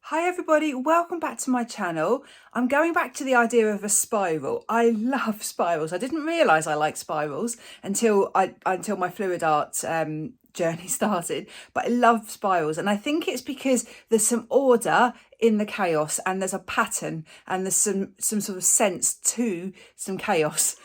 Hi everybody, welcome back to my channel. I'm going back to the idea of a spiral. I love spirals. I didn't realise I like spirals until my fluid art journey started, but I love spirals, and I think it's because there's some order in the chaos and there's a pattern and there's some sort of sense to some chaos.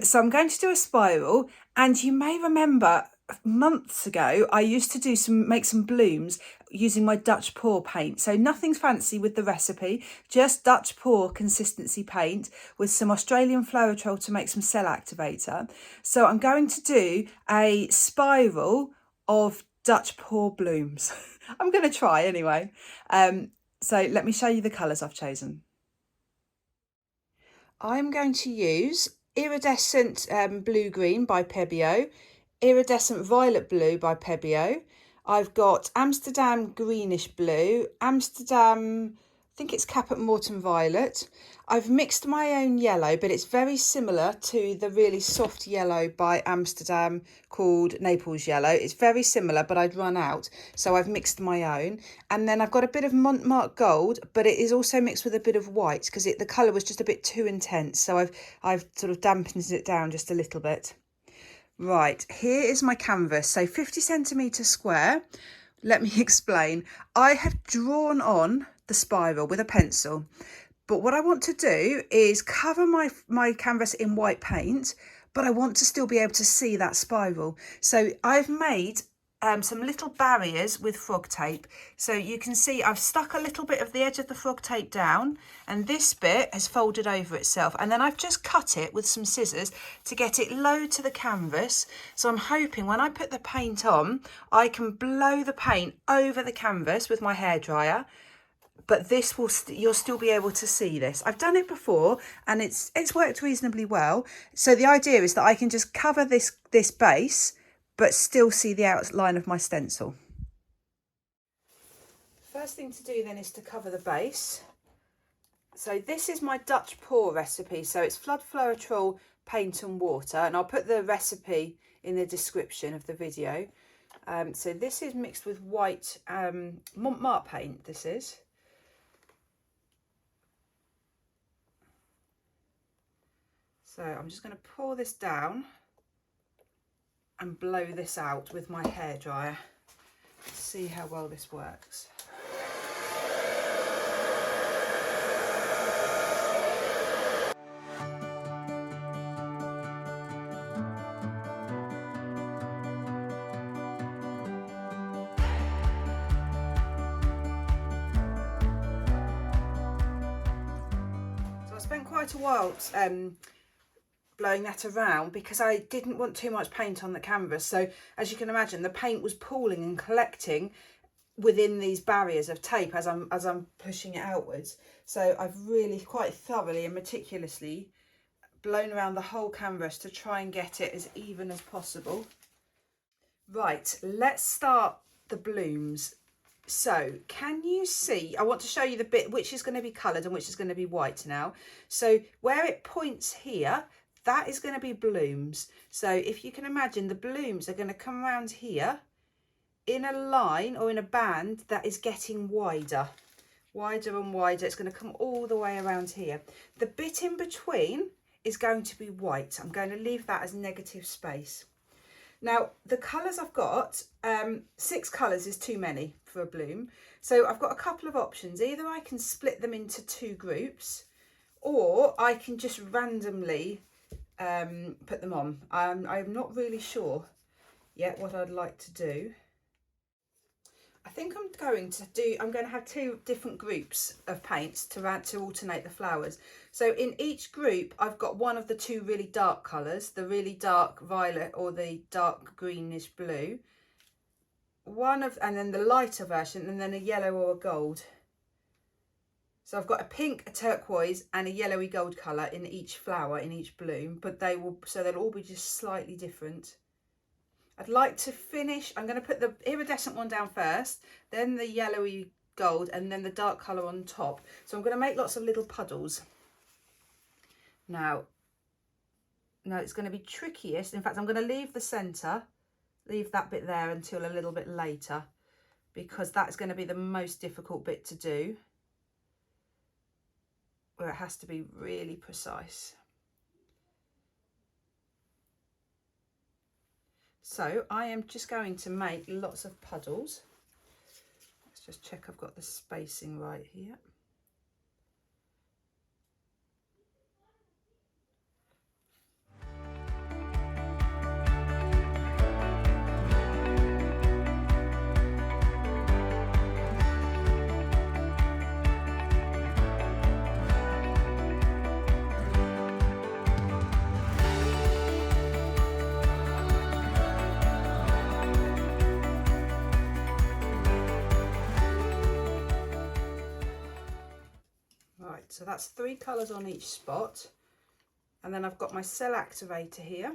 So I'm going to do a spiral, and you may remember months ago I used to make some blooms using my Dutch pour paint. So nothing's fancy with the recipe, just Dutch pour consistency paint with some Australian floetrol to make some cell activator. So I'm going to do a spiral of Dutch pour blooms. I'm going to try anyway. So let me show you the colours I've chosen. I'm going to use iridescent blue-green by Pebeo, iridescent violet blue by Pebeo. I've got Amsterdam greenish blue, Amsterdam, I think it's Caput Morton violet. I've mixed my own yellow, but it's very similar to the really soft yellow by Amsterdam called Naples yellow. It's very similar, but I'd run out, so I've mixed my own. And then I've got a bit of Montmartre gold, but it is also mixed with a bit of white because the colour was just a bit too intense, so I've sort of dampened it down just a little bit. Right, here is my canvas, so 50 centimetre square. Let me explain. I have drawn on the spiral with a pencil, but what I want to do is cover my canvas in white paint, but I want to still be able to see that spiral. So I've made some little barriers with frog tape. So you can see I've stuck a little bit of the edge of the frog tape down, and this bit has folded over itself, and then I've just cut it with some scissors to get it low to the canvas. So I'm hoping when I put the paint on, I can blow the paint over the canvas with my hairdryer, but this will you'll still be able to see this. I've done it before and it's worked reasonably well. So the idea is that I can just cover this base but still see the outline of my stencil. First thing to do then is to cover the base. So this is my Dutch pour recipe, so it's flood floetrol paint and water, and I'll put the recipe in the description of the video. So this is mixed with white Montmartre paint, this is. So I'm just going to pour this down and blow this out with my hairdryer to see how well this works. So I spent quite a while blowing that around because I didn't want too much paint on the canvas. So as you can imagine, the paint was pooling and collecting within these barriers of tape as I'm pushing it outwards. So I've really quite thoroughly and meticulously blown around the whole canvas to try and get it as even as possible. Right, let's start the blooms. So can you see, I want to show you the bit which is going to be coloured and which is going to be white now. So where it points here, that is going to be blooms. So if you can imagine, the blooms are going to come around here in a line or in a band that is getting wider and wider. It's going to come all the way around here. The bit in between is going to be white. I'm going to leave that as negative space. Now the colours I've got, 6 colours is too many for a bloom. So I've got a couple of options. Either I can split them into 2 groups, or I can just randomly put them on. I'm not really sure yet what I'd like to do. I think I'm going to have 2 different groups of paints to alternate the flowers. So in each group I've got one of the 2 really dark colours, the really dark violet or the dark greenish blue, and then the lighter version, and then a yellow or a gold. So I've got a pink, a turquoise and a yellowy gold colour in each flower, in each bloom, but they'll all be just slightly different. I'd like to finish, I'm going to put the iridescent one down first, then the yellowy gold, and then the dark colour on top. So I'm going to make lots of little puddles. Now it's going to be trickiest. In fact, I'm going to leave the centre, leave that bit there until a little bit later. because that's going to be the most difficult bit to do, where it has to be really precise. So I am just going to make lots of puddles. Let's just check I've got the spacing right here. Right, so that's 3 colours on each spot, and then I've got my cell activator here,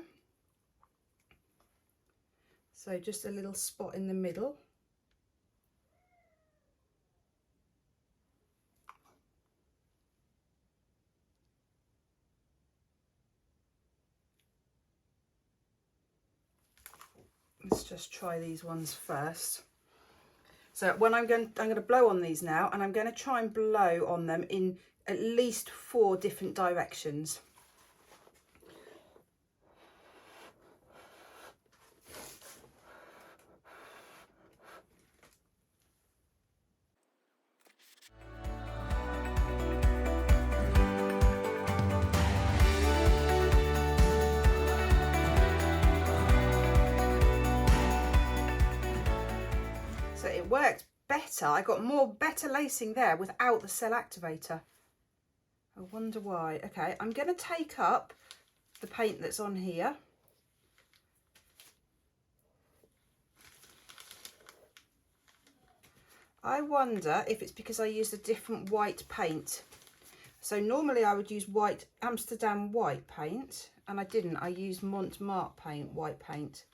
so just a little spot in the middle. Let's just try these ones first. So when I'm going to blow on these now, and I'm going to try and blow on them in at least 4 different directions. So it worked better. I got better lacing there without the cell activator. I wonder why. Okay, I'm going to take up the paint that's on here. I wonder if it's because I used a different white paint. So normally I would use white Amsterdam white paint, and I didn't. I used Montmartre paint, white paint.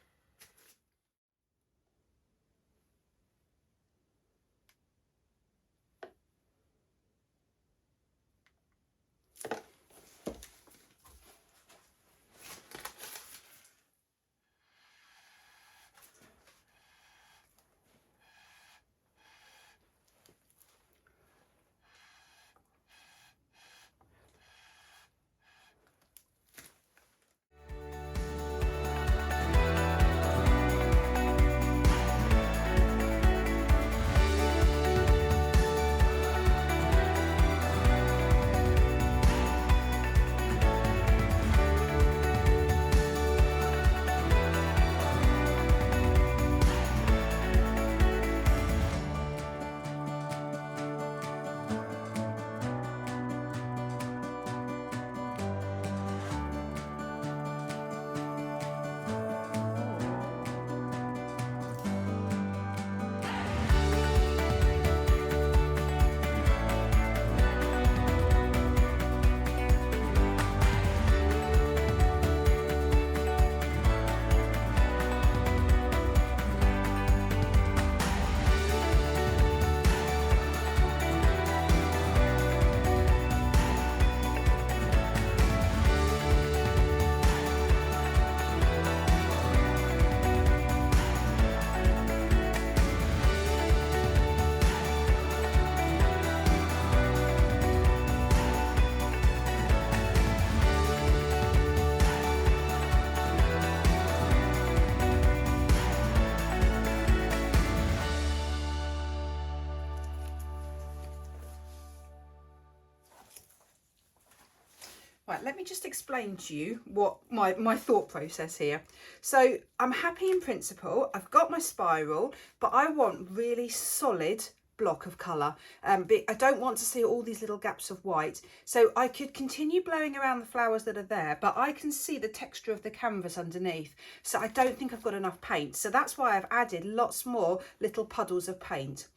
Right, let me just explain to you what my thought process here. So I'm happy in principle, I've got my spiral, but I want really solid block of colour. I don't want to see all these little gaps of white. So I could continue blowing around the flowers that are there, but I can see the texture of the canvas underneath. So I don't think I've got enough paint. So that's why I've added lots more little puddles of paint.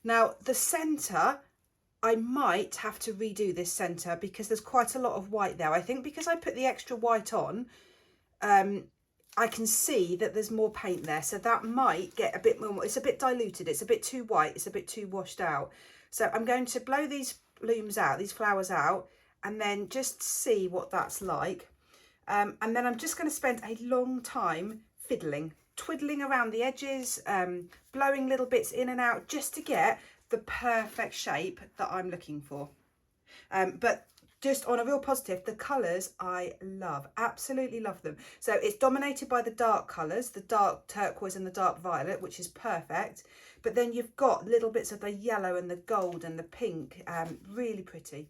Now the centre, I might have to redo this centre because there's quite a lot of white there. I think because I put the extra white on, I can see that there's more paint there. So that might get a bit more, it's a bit diluted. It's a bit too white. It's a bit too washed out. So I'm going to blow these blooms out, these flowers out, and then just see what that's like. And then I'm just going to spend a long time fiddling, twiddling around the edges, blowing little bits in and out just to get the perfect shape that I'm looking for. But just on a real positive, the colours I love, absolutely love them. So it's dominated by the dark colours, the dark turquoise and the dark violet, which is perfect. But then you've got little bits of the yellow and the gold and the pink, really pretty.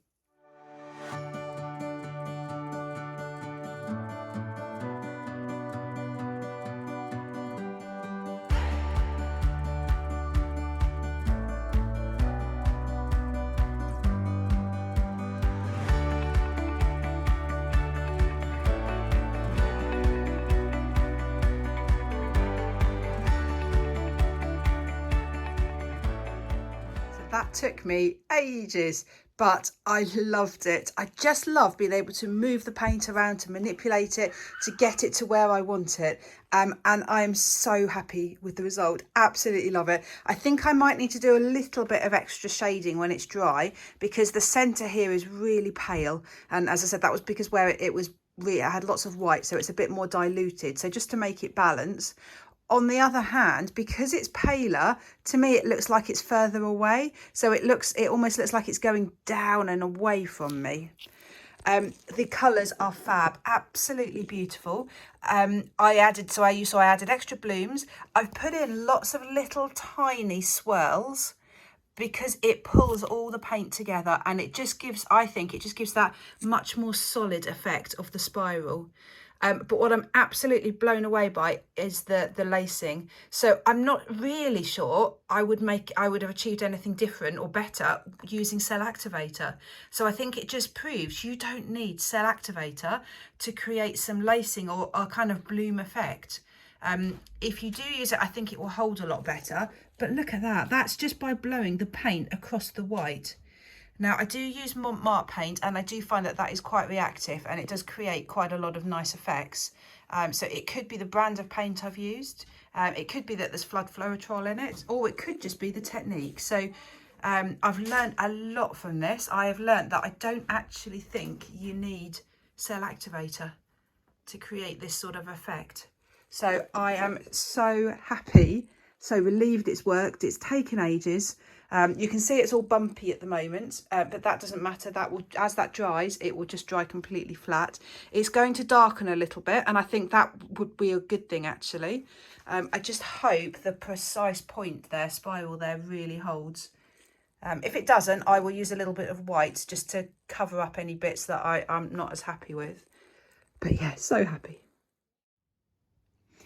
That took me ages, but I loved it. I just love being able to move the paint around, to manipulate it, to get it to where I want it. And I am so happy with the result. Absolutely love it. I think I might need to do a little bit of extra shading when it's dry, because the centre here is really pale. And as I said, that was because where it was, I had lots of white, so it's a bit more diluted. So just to make it balance. On the other hand, because it's paler, to me it looks like it's further away. So it almost looks like it's going down and away from me. The colours are fab, absolutely beautiful. I added extra blooms. I've put in lots of little tiny swirls because it pulls all the paint together, and it just gives, I think, it just gives that much more solid effect of the spiral. But what I'm absolutely blown away by is the lacing. So I'm not really sure I would have achieved anything different or better using cell activator. So I think it just proves you don't need cell activator to create some lacing or a kind of bloom effect. If you do use it, I think it will hold a lot better. But look at that. That's just by blowing the paint across the white. Now, I do use mark paint, and I do find that that is quite reactive, and it does create quite a lot of nice effects. So it could be the brand of paint I've used. It could be that there's floetrol in it, or it could just be the technique. So I've learned a lot from this. I have learned that I don't actually think you need cell activator to create this sort of effect. So I am so happy, so relieved it's worked. It's taken ages. You can see it's all bumpy at the moment, but that doesn't matter. That will, as that dries, it will just dry completely flat. It's going to darken a little bit, and I think that would be a good thing, actually. I just hope the precise point there, spiral there, really holds. If it doesn't, I will use a little bit of white just to cover up any bits that I'm not as happy with. But yeah, so happy.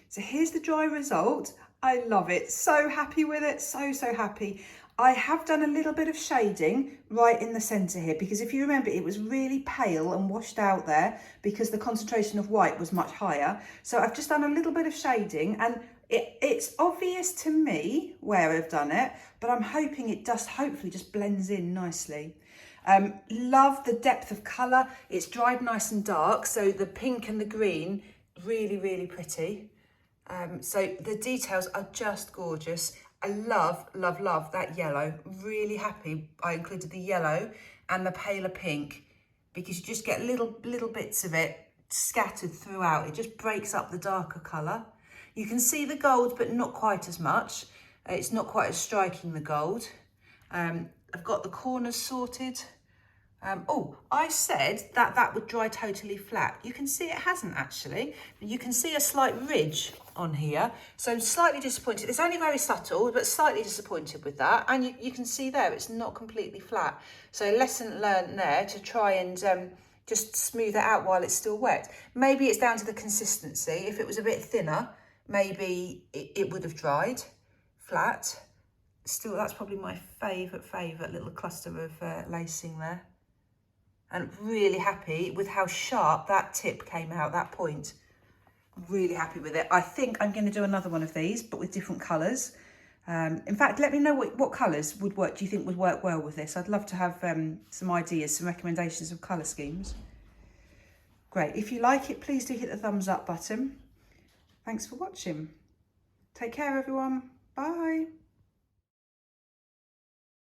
So here's the dry result. I love it. So happy with it. So happy. I have done a little bit of shading right in the centre here, because if you remember, it was really pale and washed out there because the concentration of white was much higher. So I've just done a little bit of shading, and it's obvious to me where I've done it, but I'm hoping it does hopefully just blends in nicely. Love the depth of colour. It's dried nice and dark, so the pink and the green, really pretty. So the details are just gorgeous. I love that yellow. Really happy I included the yellow and the paler pink, because you just get little bits of it scattered throughout. It just breaks up the darker colour. You can see the gold, but not quite as much. It's not quite as striking, the gold. I've got the corners sorted. Oh, I said that would dry totally flat. You can see it hasn't actually. You can see a slight ridge on here. So I'm slightly disappointed. It's only very subtle, but slightly disappointed with that. And you can see there, it's not completely flat. So lesson learned there, to try and just smooth it out while it's still wet. Maybe it's down to the consistency. If it was a bit thinner, maybe it would have dried flat. Still, that's probably my favourite little cluster of lacing there. And really happy with how sharp that tip came out, that point. Really happy with it. I think I'm going to do another one of these, but with different colours. In fact, let me know what colours would work. Do you think would work well with this? I'd love to have some ideas, some recommendations of colour schemes. Great. If you like it, please do hit the thumbs up button. Thanks for watching. Take care, everyone. Bye.